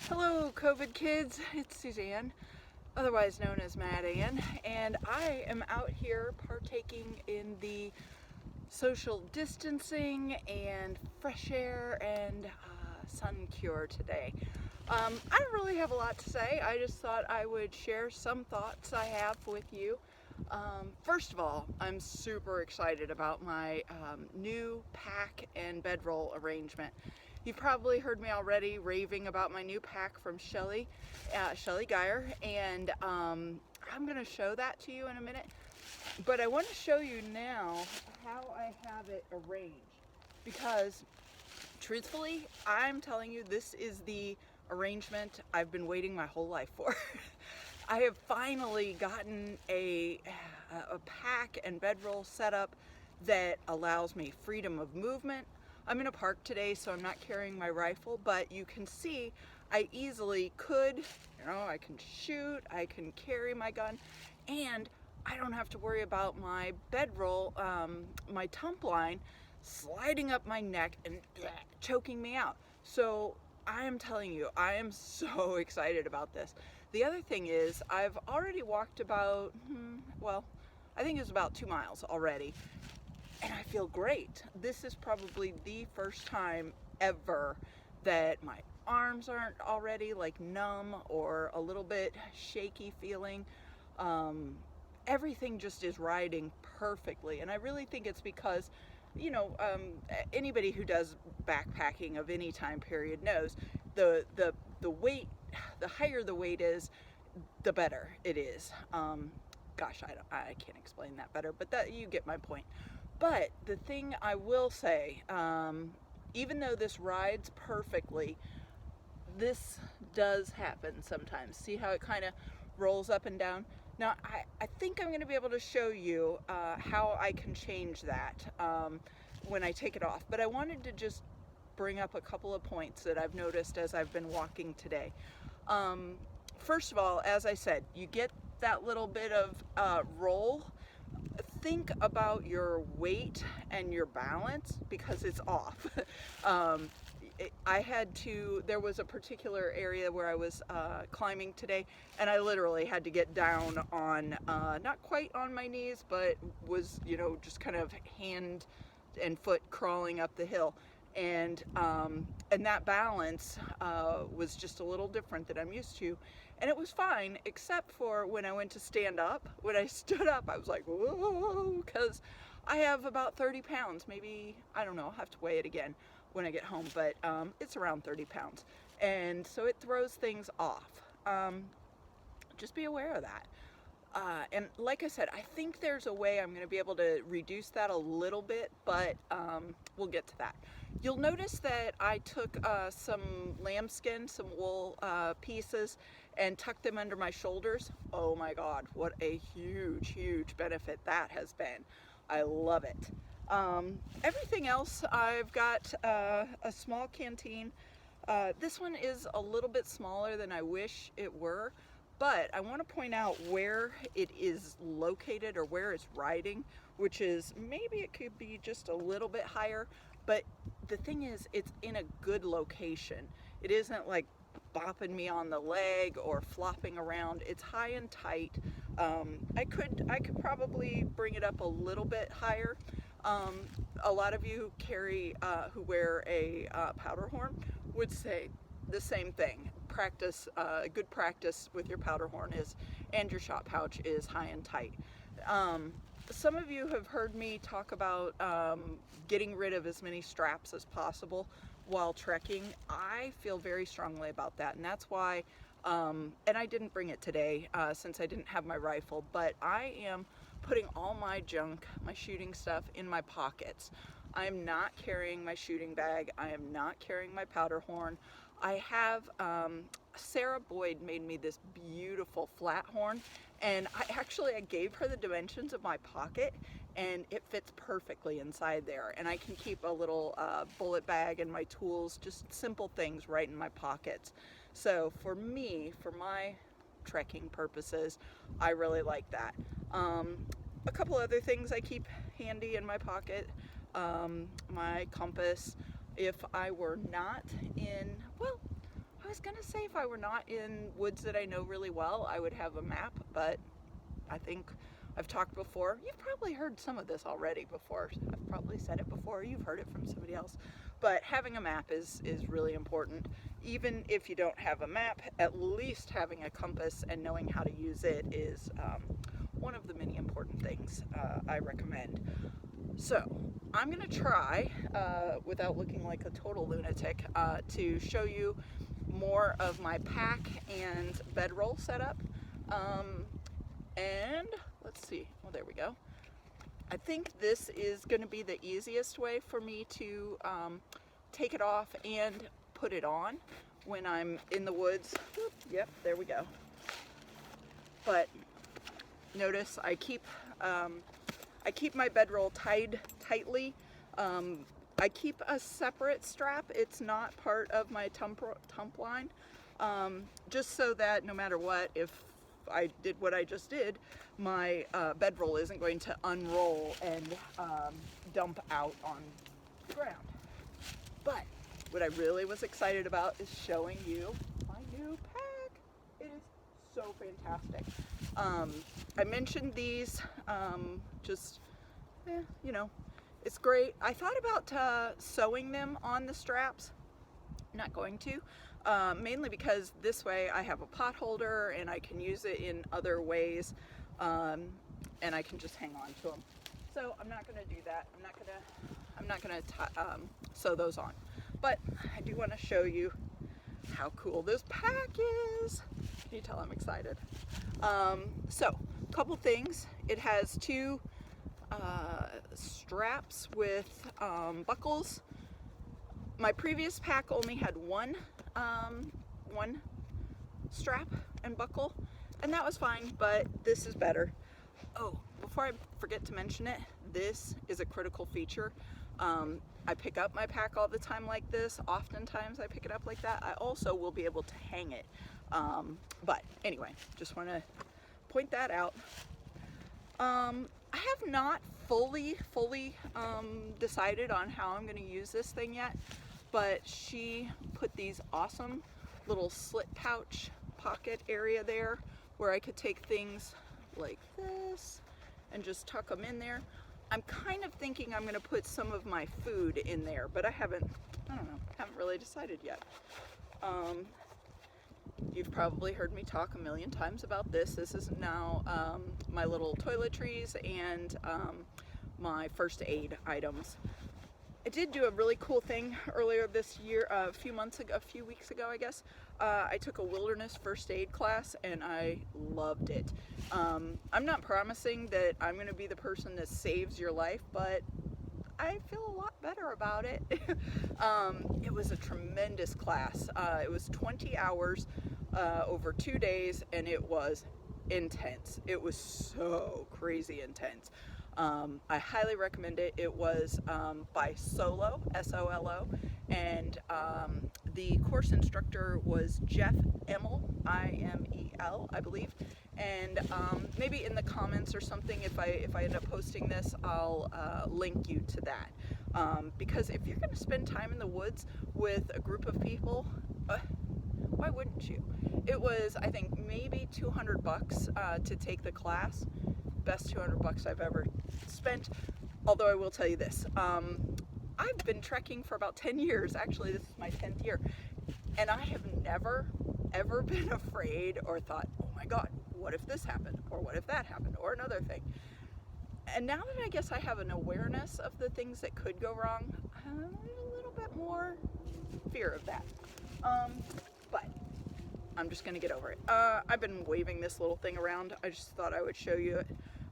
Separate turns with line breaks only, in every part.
Hello COVID kids, it's Suzanne, otherwise known as Mad Ann, and I am out here partaking in the social distancing and fresh air and sun cure today. I don't really have a lot to say. I just thought I would share some thoughts I have with you. First of all, I'm super excited about my new pack and bedroll arrangement. You've probably heard me already raving about my new pack from Shelly Geyer, and I'm going to show that to you in a minute. But I want to show you now how I have it arranged, because truthfully, I'm telling you, this is the arrangement I've been waiting my whole life for. I have finally gotten a pack and bedroll setup that allows me freedom of movement. I'm in a park today, so I'm not carrying my rifle, but you can see I easily could, I can shoot, I can carry my gun, and I don't have to worry about my bedroll, my tump line sliding up my neck and choking me out. So I am telling you, I am so excited about this. The other thing is, I've already walked about, I think it's about 2 miles already, and I feel great. This is probably the first time ever that my arms aren't already like numb or a little bit shaky feeling. Everything just is riding perfectly, and I really think it's because anybody who does backpacking of any time period knows the weight, the higher the weight is, the better it is. Gosh, I can't explain that better, but that you get my point. But the thing I will say, even though this rides perfectly, this does happen sometimes. See how it kind of rolls up and down? Now, I think I'm going to be able to show you how I can change that when I take it off. But I wanted to just bring up a couple of points that I've noticed as I've been walking today. First of all, as I said, you get that little bit of roll. Think about your weight and your balance, because it's off. There was a particular area where I was climbing today, and I literally had to get down on, not quite on my knees, but was, just kind of hand and foot crawling up the hill. And that balance was just a little different than I'm used to. And it was fine, except for when I went to stand up. When I stood up, I was like, whoa, because I have about 30 pounds. Maybe, I don't know, I'll have to weigh it again when I get home, but it's around 30 pounds. And so it throws things off. Just be aware of that. And like I said, I think there's a way I'm going to be able to reduce that a little bit, but we'll get to that. You'll notice that I took some lambskin, some wool pieces, and tucked them under my shoulders. Oh my God, what a huge, huge benefit that has been. I love it. Everything else, I've got a small canteen. This one is a little bit smaller than I wish it were, but I want to point out where it is located, or where it's riding, which is, maybe it could be just a little bit higher, but the thing is, it's in a good location. It isn't like bopping me on the leg or flopping around. It's high and tight. I could probably bring it up a little bit higher. A lot of you who wear a powder horn would say the same thing. Good practice with your powder horn and your shot pouch is high and tight. Some of you have heard me talk about getting rid of as many straps as possible while trekking. I feel very strongly about that, and that's why, and I didn't bring it today since I didn't have my rifle, but I am putting all my junk, my shooting stuff, in my pockets. I am not carrying my shooting bag. I am not carrying my powder horn. I have, Sarah Boyd made me this beautiful flat horn, and I gave her the dimensions of my pocket, and it fits perfectly inside there. And I can keep a little bullet bag and my tools, just simple things, right in my pockets. So for me, for my trekking purposes, I really like that. A couple other things I keep handy in my pocket. My compass. If I were not in, well, I was gonna say if I were not in woods that I know really well, I would have a map, but I think I've talked before. You've probably heard some of this already before. I've probably said it before. You've heard it from somebody else. But having a map is really important. Even if you don't have a map, at least having a compass and knowing how to use it is one of the many important things I recommend. So I'm going to try, without looking like a total lunatic, to show you more of my pack and bedroll setup. And let's see, well, there we go. I think this is going to be the easiest way for me to take it off and put it on when I'm in the woods. Whoop, yep, there we go. But notice I keep my bedroll tied tightly. I keep a separate strap. It's not part of my tump line, just so that no matter what, if I did what I just did, my bedroll isn't going to unroll and dump out on the ground. But what I really was excited about is showing you my new pack. It is so fantastic. I mentioned these, you know, it's great. I thought about sewing them on the straps. Not going to. Mainly because this way I have a pot holder and I can use it in other ways, and I can just hang on to them. So I'm not going to do that. I'm not going to sew those on. But I do want to show you how cool this pack is. Can you tell I'm excited? So a couple things. It has two straps with buckles. My previous pack only had one strap and buckle, and that was fine, but this is better. Oh, before I forget to mention it, this is a critical feature. I pick up my pack all the time like this. Oftentimes I pick it up like that. I also will be able to hang it. But anyway, just want to point that out. I have not fully decided on how I'm going to use this thing yet, but she put these awesome little slit pouch pocket area there where I could take things like this and just tuck them in there. I'm kind of thinking I'm going to put some of my food in there, but I don't know, haven't really decided yet. You've probably heard me talk a million times about this. This is now my little toiletries and my first aid items. I did do a really cool thing earlier this year, a few weeks ago, I guess. I took a wilderness first aid class and I loved it. I'm not promising that I'm going to be the person that saves your life, but I feel a lot better about it. It was a tremendous class. It was 20 hours over 2 days, and it was intense. It was so crazy intense. I highly recommend it. It was by Solo, S-O-L-O, and the course instructor was Jeff Immel, I-M-E-L, I believe. And maybe in the comments or something, if I end up posting this, I'll link you to that. Because if you're going to spend time in the woods with a group of people, why wouldn't you? It was, I think, maybe $200 to take the class. Best $200 I've ever spent. Although I will tell you this, I've been trekking for about 10 years. Actually, this is my 10th year. And I have never, ever been afraid or thought, oh my God, what if this happened? Or what if that happened? Or another thing. And now that I guess I have an awareness of the things that could go wrong, I'm a little bit more fear of that. But I'm just gonna get over it. I've been waving this little thing around. I just thought I would show you it.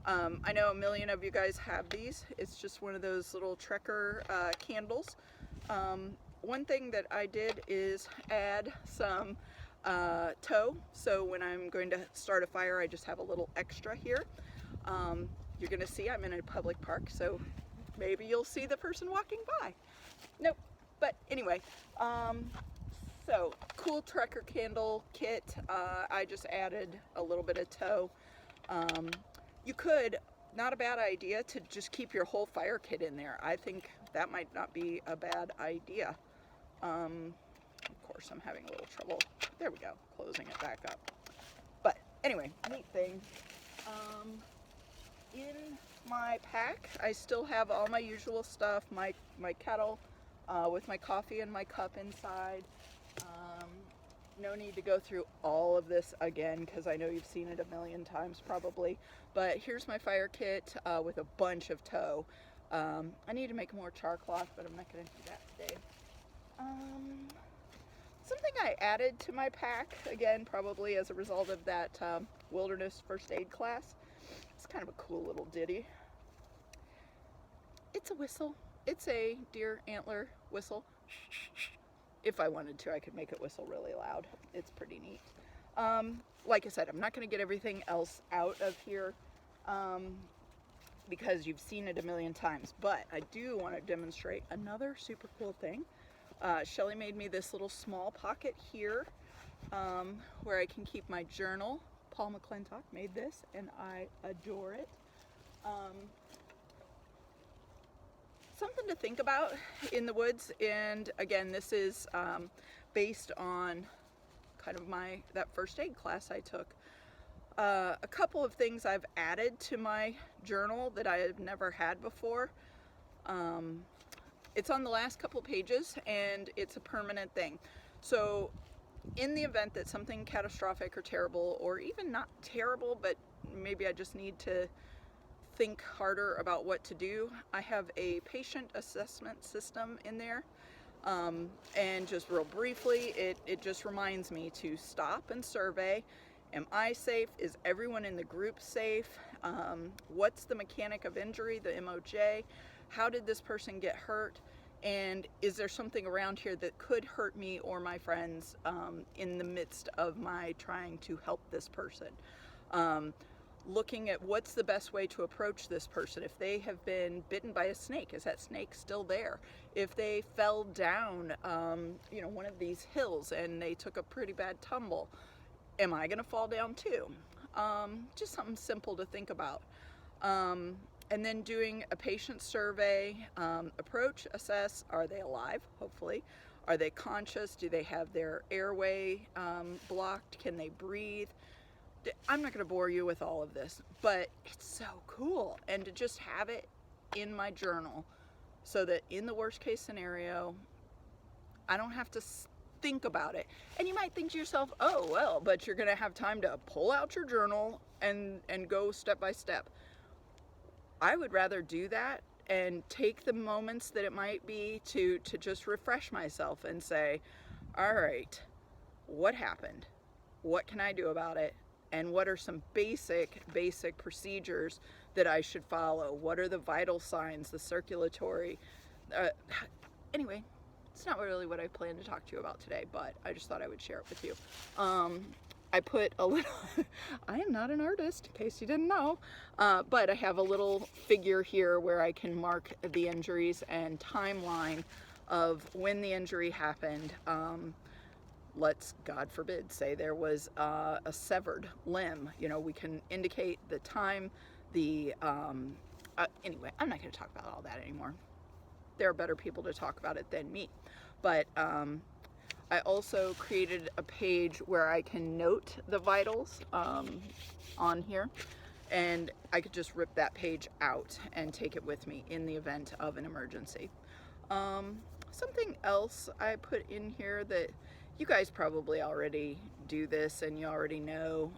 I know a million of you guys have these. It's just one of those little Trekker candles. One thing that I did is add some tow. So when I'm going to start a fire, I just have a little extra here. You're gonna see I'm in a public park, so maybe you'll see the person walking by. Nope. But anyway, so cool Trekker candle kit. I just added a little bit of tow. You could, not a bad idea to just keep your whole fire kit in there. I think that might not be a bad idea. Of course, I'm having a little trouble. There we go, closing it back up. But anyway, neat thing. In my pack, I still have all my usual stuff, my kettle with my coffee and my cup inside. No need to go through all of this again because I know you've seen it a million times probably. But here's my fire kit with a bunch of tow. I need to make more char cloth, but I'm not going to do that today. Something I added to my pack, again, probably as a result of that wilderness first aid class. It's kind of a cool little ditty. It's a whistle. It's a deer antler whistle. If I wanted to, I could make it whistle really loud. It's pretty neat. Like I said, I'm not going to get everything else out of here because you've seen it a million times, but I do want to demonstrate another super cool thing. Shelly made me this little small pocket here where I can keep my journal. Paul McClintock made this and I adore it. Something to think about in the woods, and again, this is based on kind of that first aid class I took. A couple of things I've added to my journal that I have never had before. It's on the last couple pages and it's a permanent thing. So in the event that something catastrophic or terrible, or even not terrible, but maybe I just need to think harder about what to do, I have a patient assessment system in there. And just real briefly, it just reminds me to stop and survey. Am I safe? Is everyone in the group safe? What's the mechanic of injury, the MOJ? How did this person get hurt? And is there something around here that could hurt me or my friends in the midst of my trying to help this person? Looking at what's the best way to approach this person. If they have been bitten by a snake, is that snake still there? If they fell down, one of these hills and they took a pretty bad tumble, am I gonna fall down too? Just something simple to think about. And then doing a patient survey, approach, assess, are they alive, hopefully? Are they conscious? Do they have their airway blocked? Can they breathe? I'm not going to bore you with all of this, but it's so cool. And to just have it in my journal so that in the worst case scenario, I don't have to think about it. And you might think to yourself, oh, well, but you're going to have time to pull out your journal and go step by step. I would rather do that and take the moments that it might be to just refresh myself and say, all right, what happened? What can I do about it? And what are some basic procedures that I should follow? What are the vital signs, the circulatory? Anyway, it's not really what I planned to talk to you about today, but I just thought I would share it with you. I put a little, I am not an artist, in case you didn't know, but I have a little figure here where I can mark the injuries and timeline of when the injury happened. Let's, God forbid, say there was a severed limb. We can indicate the time, anyway, I'm not going to talk about all that anymore. There are better people to talk about it than me. But I also created a page where I can note the vitals on here, and I could just rip that page out and take it with me in the event of an emergency. Something else I put in here that you guys probably already do this and you already know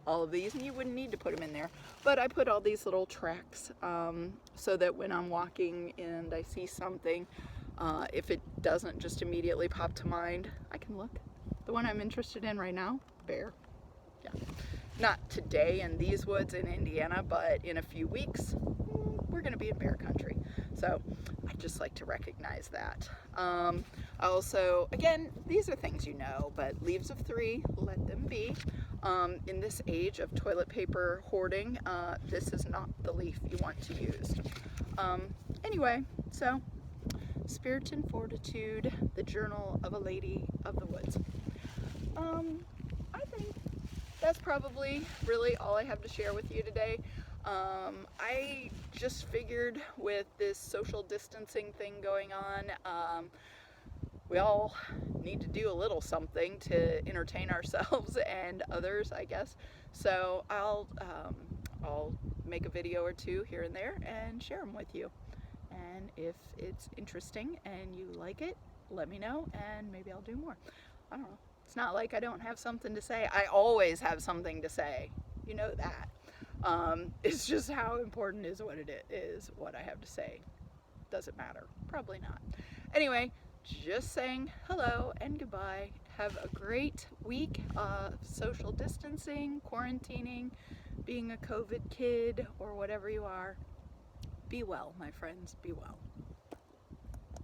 all of these, and you wouldn't need to put them in there, but I put all these little tracks so that when I'm walking and I see something, if it doesn't just immediately pop to mind, I can look. The one I'm interested in right now, bear. Yeah. Not today in these woods in Indiana, but in a few weeks, we're gonna be in bear country. So I just like to recognize that. Also, again, these are things you know, but leaves of 3, let them be. In this age of toilet paper hoarding, this is not the leaf you want to use. Anyway, so Spirit and Fortitude, the Journal of a Lady of the Woods. I think that's probably really all I have to share with you today. I just figured with this social distancing thing going on, we all need to do a little something to entertain ourselves and others, I guess. So I'll make a video or two here and there and share them with you. And if it's interesting and you like it, let me know and maybe I'll do more. I don't know. It's not like I don't have something to say. I always have something to say. You know that. It's just how important is what it is, what I have to say. Does it matter? Probably not. Anyway, just saying hello and goodbye. Have a great week of social distancing, quarantining, being a COVID kid, or whatever you are. Be well, my friends. Be well.